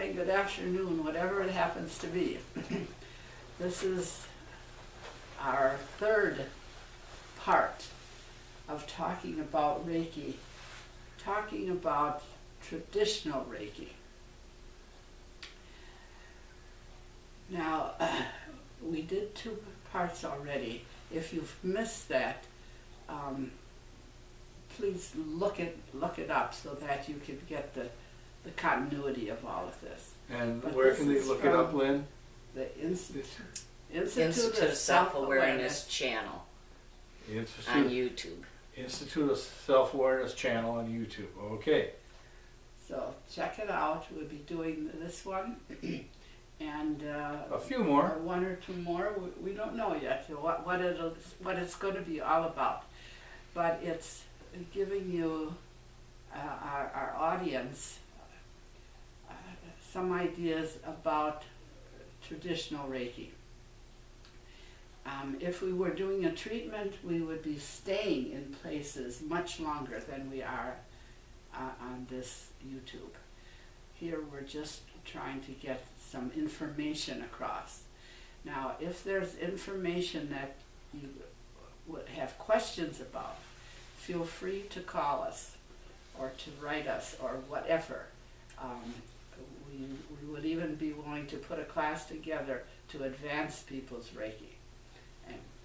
morning, good afternoon, whatever it happens to be. This is our third part of talking about Reiki, talking about traditional Reiki. Now, we did 2 parts already. If you've missed that, please look it up so that you can get the continuity of all of this. And where can they look it up, Lynn? The Institute of Self-Awareness channel on Institute, YouTube. Institute of Self-Awareness channel on YouTube. Okay. So check it out. We'll be doing this one and A few more. 1 or 2 more. We don't know yet what it's going to be all about, but it's giving you our audience some ideas about traditional Reiki. If we were doing a treatment, we would be staying in places much longer than we are on this YouTube. Here we're just trying to get some information across. Now, if there's information that you would have questions about, feel free to call us or to write us or whatever. We would even be willing to put a class together to advance people's Reiki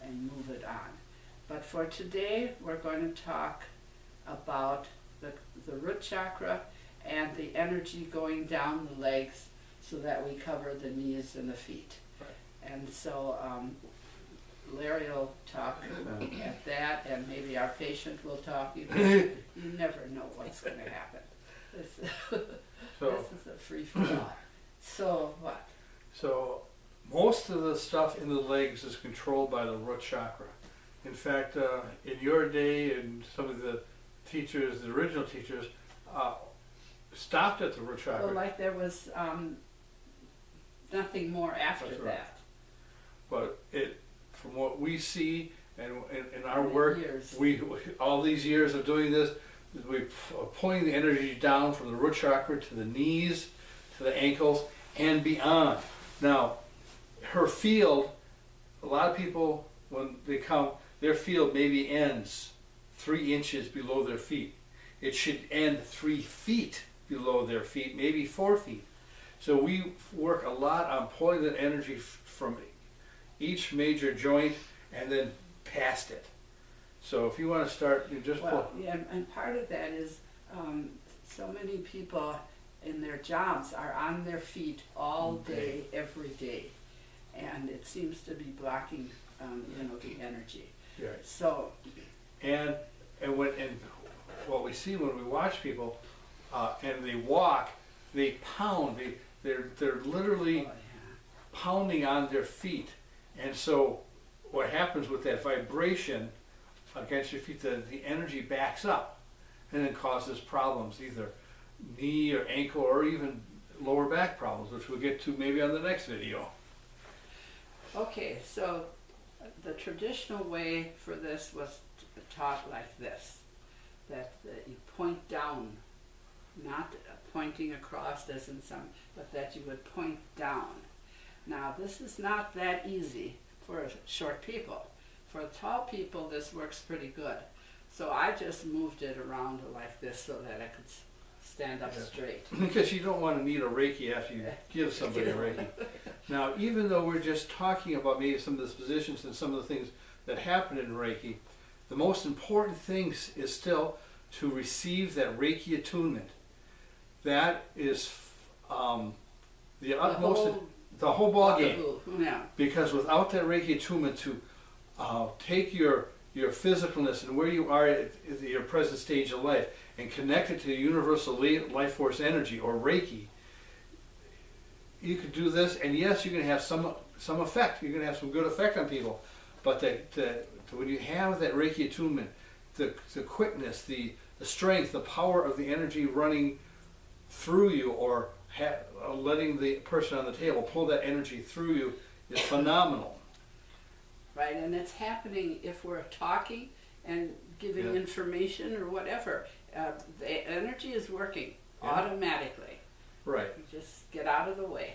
and move it on. But for today, we're going to talk about the root chakra and the energy going down the legs so that we cover the knees and the feet. Right. And so Larry will talk at that, and maybe our patient will talk. You never know what's going to happen. This is a free-for-all. So what? So most of the stuff in the legs is controlled by the root chakra. In fact, in your day, and some of the teachers, the original teachers, stopped at the root chakra. Well, like there was nothing more after That's right. that. But from what we see and in our work, Years. we all these years of doing this, we're pulling the energy down from the root chakra to the knees, to the ankles, and beyond. Now, her field, a lot of people, when they come, their field maybe ends 3 inches below their feet. It should end 3 feet below their feet, maybe 4 feet. So we work a lot on pulling that energy from each major joint and then past it. So if you want to start, you just pull. Yeah, and part of that is so many people in their jobs are on their feet all day, every day, and it seems to be blocking, the energy. Right. So, And what we see when we watch people and they walk, they pound. They're literally pounding on their feet, and so what happens with that vibration against your feet, the energy backs up and then causes problems, either knee or ankle or even lower back problems, which we'll get to maybe on the next video. okay, so the traditional way for this was taught like this, that you point down, not pointing across as in some, but that you would point down. Now, this is not that easy for short people. For tall people, this works pretty good. So I just moved it around like this so that I could stand up straight. Because you don't want to need a Reiki after you give somebody a Reiki. Now, even though we're just talking about maybe some of the positions and some of the things that happen in Reiki, the most important thing is still to receive that Reiki attunement. That is the utmost, the whole ball game. Yeah. Because without that Reiki attunement to take your physicalness and where you are at your present stage of life and connect it to the universal life force energy or Reiki, you could do this, and yes, you're going to have some effect. You're going to have some good effect on people, but when you have that Reiki attunement, the quickness, the strength, the power of the energy running through you, or letting the person on the table pull that energy through you, is phenomenal. Right, and it's happening if we're talking and giving information or whatever. The energy is working automatically. Right. You just get out of the way.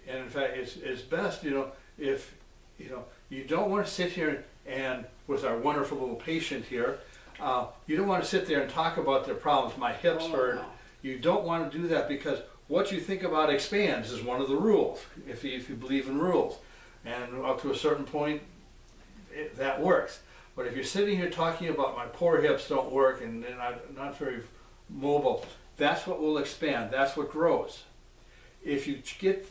And in fact, it's best, if, you don't want to sit here and with our wonderful little patient here, you don't want to sit there and talk about their problems. My hips Oh, hurt. no. You don't want to do that because what you think about expands is one of the rules, if you believe in rules. And up to a certain point, that works. But if you're sitting here talking about my poor hips don't work and I'm not very mobile, that's what will expand. That's what grows. If you get,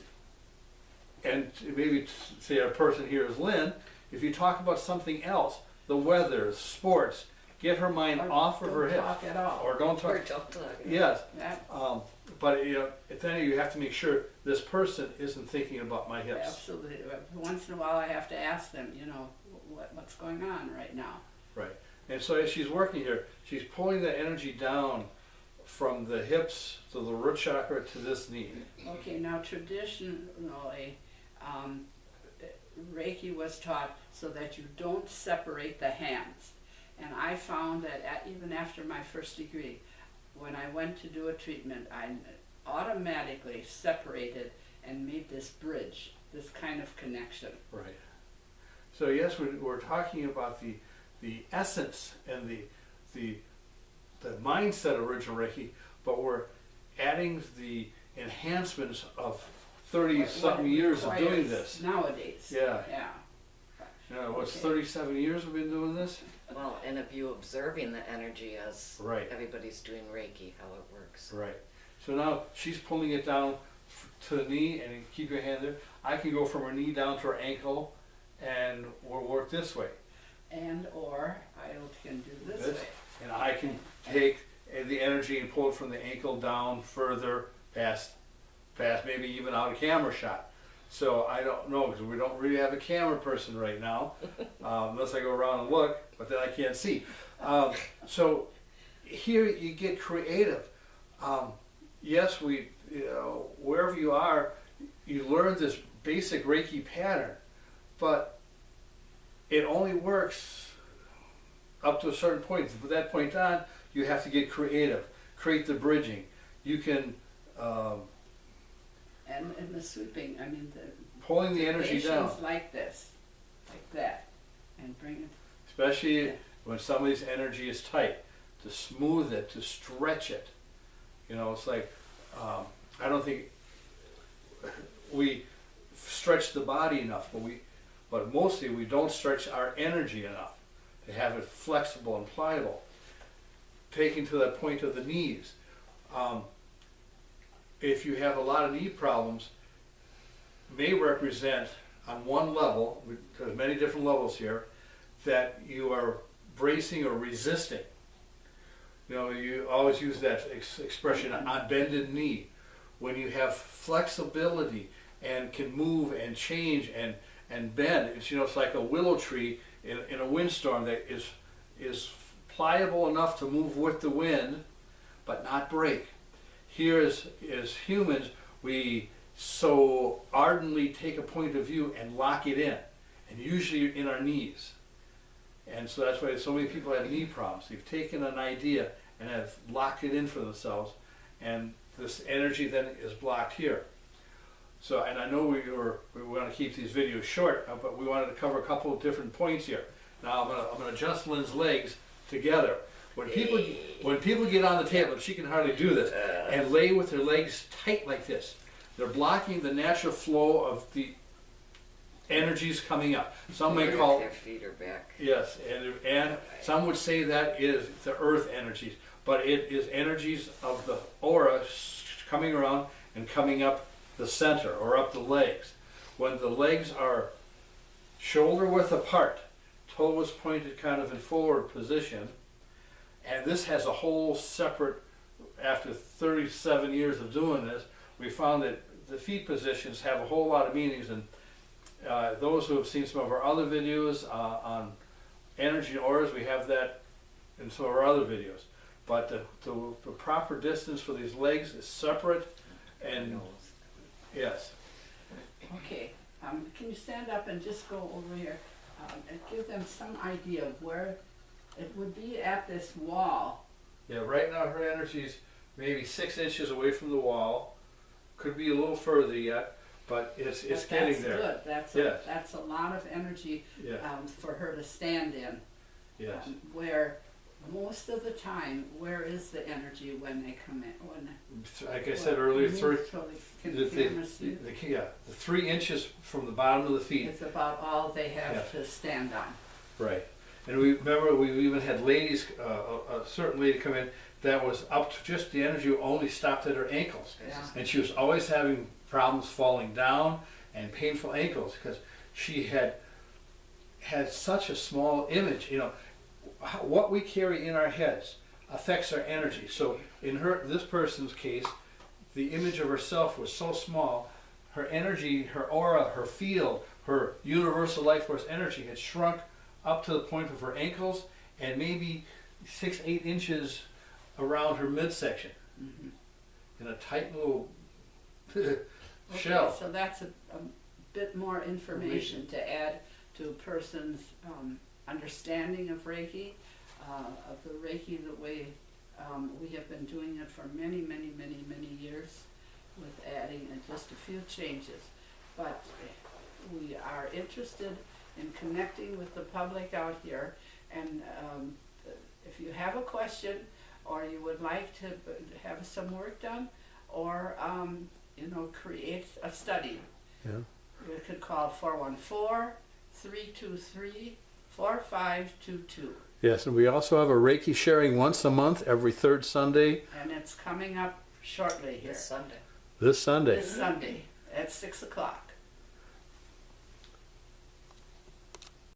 and maybe say a person here is Lynn, if you talk about something else, the weather, sports, get her mind Or off of her hips. Don't talk at all. Or don't talk. Or don't talk. Yes. Yeah. But then you have to make sure this person isn't thinking about my hips. Absolutely. Once in a while I have to ask them, what's going on right now. Right. And so as she's working here, she's pulling the energy down from the hips to the root chakra to this knee. Okay, now traditionally, Reiki was taught so that you don't separate the hands. And I found that even after my first degree, when I went to do a treatment, I automatically separated and made this bridge, this kind of connection. Right. So yes, we're talking about the essence and the mindset of original Reiki, but we're adding the enhancements of 30-something years of doing this. Nowadays. Yeah. Yeah. What's Okay. 37 years we've been doing this? Well, and if you observing the energy as Right. everybody's doing Reiki, how it works. Right. So now she's pulling it down to the knee, and you keep your hand there. I can go from her knee down to her ankle, and we'll work this way. Or I can do this This. way. And I can take the energy and pull it from the ankle down further past maybe even out of camera shot. So I don't know, because we don't really have a camera person right now, unless I go around and look, but then I can't see. So here you get creative. Yes, wherever you are, you learn this basic Reiki pattern, but it only works up to a certain point. From that point on, you have to get creative, create the bridging. You can And the sweeping, pulling the energy down, patients like this, like that, and bring it. especially when somebody's energy is tight, to smooth it, to stretch it. It's like I don't think we stretch the body enough, but mostly we don't stretch our energy enough to have it flexible and pliable. Taking to that point of the knees. If you have a lot of knee problems, may represent on one level, there's many different levels here, that you are bracing or resisting. You always use that expression on bended knee. When you have flexibility and can move and change and bend, it's like a willow tree in a windstorm that is pliable enough to move with the wind, but not break. Here as humans, we so ardently take a point of view and lock it in, and usually in our knees. And so that's why so many people have knee problems. They've taken an idea and have locked it in for themselves, and this energy then is blocked here. So, and I know we want to keep these videos short, but we wanted to cover a couple of different points here. Now I'm gonna adjust Lynn's legs together. When people get on the table, and she can hardly do this, and lay with their legs tight like this, they're blocking the natural flow of the energies coming up. Some may call their feet are back. yes, and some would say that is the earth energies, but it is energies of the aura coming around and coming up the center or up the legs. When the legs are shoulder width apart, toes pointed kind of in forward position, and this has a whole separate, after 37 years of doing this, we found that the feet positions have a whole lot of meanings, and those who have seen some of our other videos on energy and auras, we have that in some of our other videos. But the proper distance for these legs is separate, and yes. Okay, can you stand up and just go over here and give them some idea of where it would be at this wall? Yeah, right now her energy's maybe 6 inches away from the wall, Could be a little further yet, but it's But getting there. That's good. Yes. That's a lot of energy Yeah, for her to stand in. yes. Where most of the time, where is the energy when they come in? Like I said earlier, Can the, the camera see? the 3 inches from the bottom of the feet. It's about all they have Yeah. to stand on. Right. And we remember we even had ladies, a certain lady come in that was up to just the energy only stopped at her ankles. Yeah. And she was always having problems falling down and painful ankles because she had such a small image. You know, what we carry in our heads affects our energy. So in this person's case, the image of herself was so small, her energy, her aura, her field, her universal life force energy had shrunk up to the point of her ankles and maybe 6-8 inches around her midsection Mhm. in a tight little Okay, shell. so that's a bit more information to add to a person's understanding of Reiki, of the Reiki the way we have been doing it for many, many, many, many years, with adding just a few changes. But we are interested in connecting with the public out here, and if you have a question or you would like to have some work done, or create a study, Yeah. you could call 414-323-4522. Yes, and we also have a Reiki sharing once a month, every third Sunday, And it's coming up shortly here. This Sunday. this Sunday. This Sunday at 6 o'clock.